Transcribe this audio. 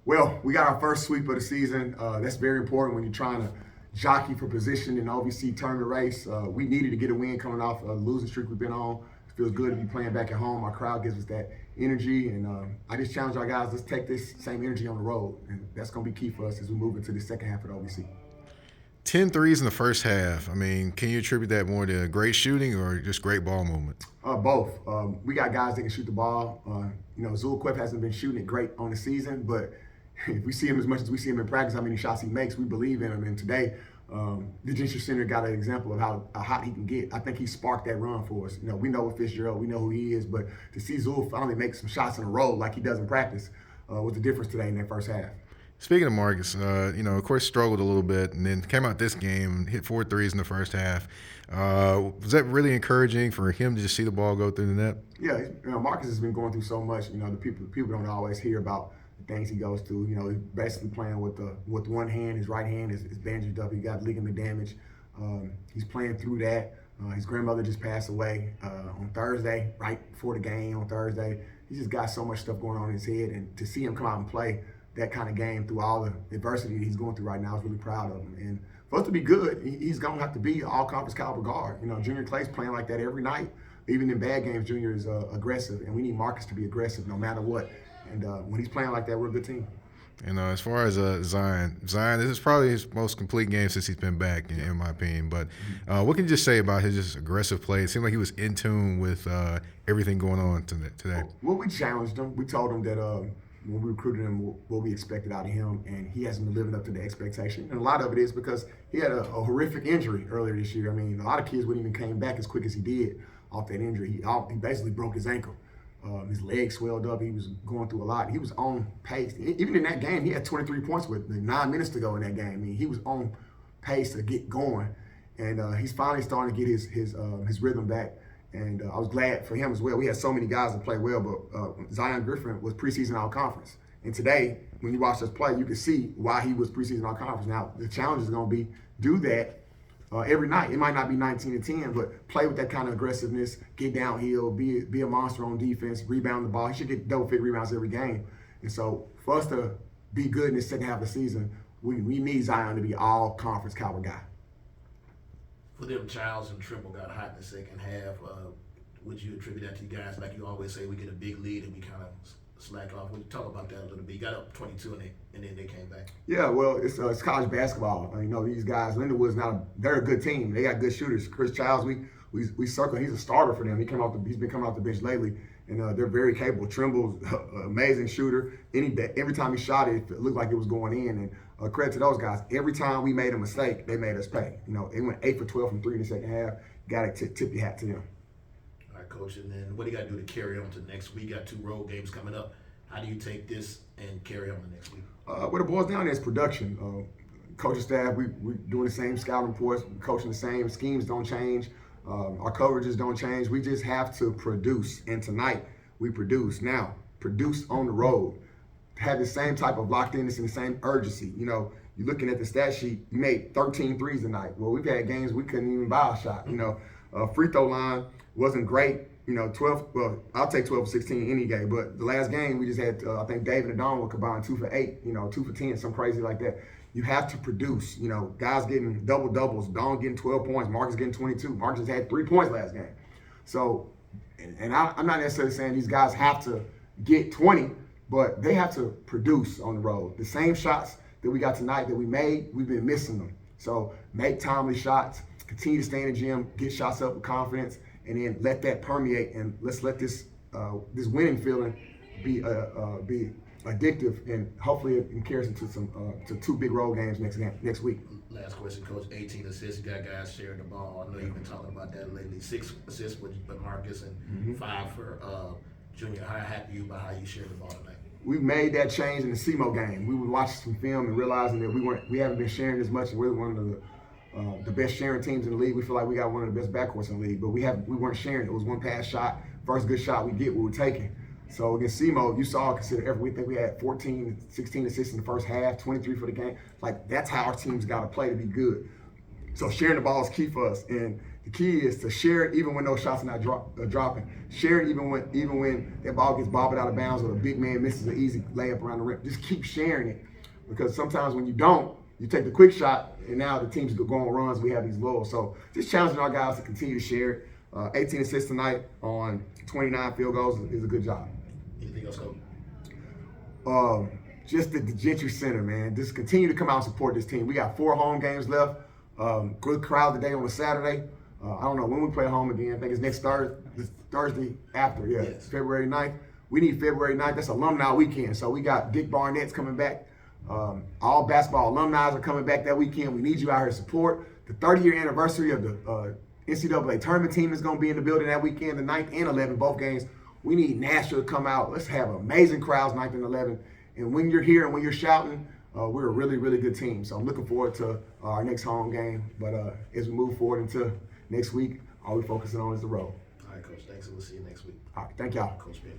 Well, we got our first sweep of the season. That's very important when you're trying to jockey for position in the OVC tournament race. We needed to get a win coming off the losing streak we've been on. It feels good to be playing back at home. Our crowd gives us that energy, and I just challenge our guys, let's take this same energy on the road, and that's going to be key for us as we move into the second half of the OVC. 10 threes in the first half. I mean, can you attribute that more to great shooting or just great ball movement? Both. We got guys that can shoot the ball. Zulquip hasn't been shooting it great on the season, but if we see him as much as we see him in practice, how many shots he makes, we believe in him. And today, the Genscher Center got an example of how hot he can get. I think he sparked that run for us. We know what Fitzgerald, we know who he is, but to see Zul finally make some shots in a row like he does in practice was the difference today in that first half. Speaking of Marcus, of course, struggled a little bit and then came out this game and hit 4 threes in the first half. Was that really encouraging for him to just see the ball go through the net? Yeah, Marcus has been going through so much. The people don't always hear about the things he goes through. He's basically playing with one hand. His right hand is bandaged up. He got ligament damage. He's playing through that. His grandmother just passed away on Thursday, right before the game on Thursday. He's just got so much stuff going on in his head, and to see him come out and play that kind of game through all the adversity he's going through right now, I was really proud of him. And for us to be good, he's going to have to be an all-conference caliber guard. Junior Clay's playing like that every night. Even in bad games, Junior is aggressive, and we need Marcus to be aggressive no matter what. And when he's playing like that, we're a good team. And as far as Zion, this is probably his most complete game since he's been back, in my opinion. But what can you just say about his just aggressive play? It seemed like he was in tune with everything going on today. Well, we challenged him. We told him that when we recruited him, what we expected out of him, and he hasn't been living up to the expectation. And a lot of it is because he had a horrific injury earlier this year. I mean, a lot of kids wouldn't even came back as quick as he did off that injury. He basically broke his ankle. His legs swelled up. He was going through a lot. He was on pace. Even in that game, he had 23 points with 9 minutes to go in that game. I mean, he was on pace to get going, and he's finally starting to get his rhythm back. And I was glad for him as well. We had so many guys that played well, but Zion Griffin was preseason all-conference. And today, when you watch us play, you can see why he was preseason all-conference. Now, the challenge is going to be do that every night. It might not be 19-10, but play with that kind of aggressiveness, get downhill, be a monster on defense, rebound the ball. He should get double-figure rebounds every game. And so for us to be good in the second half of the season, we need Zion to be all-conference caliber guy. For them, Childs and Trimble got hot in the second half. Would you attribute that to you guys? Like you always say, we get a big lead and we kind of slack off. Would you talk about that a little bit? You got up 22 and then they came back. Yeah, well, it's college basketball. These guys, Lindenwood's they're a good team. They got good shooters. Chris Childs, we circle. He's a starter for them. He's been coming off the bench lately, and they're very capable. Trimble's an amazing shooter. Every time he shot it looked like it was going in. And credit to those guys. Every time we made a mistake, they made us pay. They went 8 for 12 from 3 in the second half. Got to tip your hat to them. All right, Coach. And then what do you got to do to carry on to next week? Got 2 road games coming up. How do you take this and carry on the next week? What it boils down to is production. Coaching staff, we're doing the same scouting reports, coaching the same. Schemes don't change. Our coverages don't change. We just have to produce. And tonight, we produce. Now, produce on the road. Have the same type of locked-inness and the same urgency. You're looking at the stat sheet, you made 13 threes tonight. Well, we've had games we couldn't even buy a shot. Free throw line wasn't great. 12, well, I'll take 12 for 16 any game. But the last game, we just had, I think David and Don were combined 2 for 8, 2 for 10, something crazy like that. You have to produce. Guys getting double-doubles, Don getting 12 points, Marcus getting 22. Marcus had 3 points last game. So, and I'm not necessarily saying these guys have to get 20, but they have to produce on the road. The same shots that we got tonight that we made, we've been missing them. So make timely shots, continue to stay in the gym, get shots up with confidence, and then let that permeate, and let's let this winning feeling be addictive, and hopefully it carries into to 2 big road games next week. Last question, Coach. 18 assists. You got guys sharing the ball. I know you've been talking about that lately. 6 assists with Marcus and 5 for Junior. How happy are you about how you shared the ball tonight? We made that change in the SEMO game. We were watching some film and realizing that we haven't been sharing as much, and we're one of the best sharing teams in the league. We feel like we got one of the best backcourts in the league, but we weren't sharing. It was one pass shot. First good shot we get, we were taking. So against SEMO, you saw, consider every week, we had 14, 16 assists in the first half, 23 for the game. Like, that's how our team's got to play to be good. So sharing the ball is key for us. And The key is to share it even when those shots are not dropping. Share it even when that ball gets bobbled out of bounds or the big man misses an easy layup around the rim. Just keep sharing it, because sometimes when you don't, you take the quick shot, and now the teams go on runs. We have these lulls. So just challenging our guys to continue to share it. 18 assists tonight on 29 field goals is a good job. Anything else, Coach? Just the Gentry Center, man. Just continue to come out and support this team. We got 4 home games left. Good crowd today on a Saturday. I don't know when we play home again. I think it's next Thursday after, Yes. February 9th. We need February 9th. That's alumni weekend. So we got Dick Barnett's coming back. All basketball alumni are coming back that weekend. We need you out here to support. The 30-year anniversary of the NCAA tournament team is going to be in the building that weekend, the 9th and 11th, both games. We need Nashville to come out. Let's have amazing crowds 9th and 11th. And when you're here and when you're shouting, we're a really, really good team. So I'm looking forward to our next home game. But as we move forward into next week, all we're focusing on is the road. All right, Coach. Thanks, and we'll see you next week. All right, thank y'all. Coach Ben.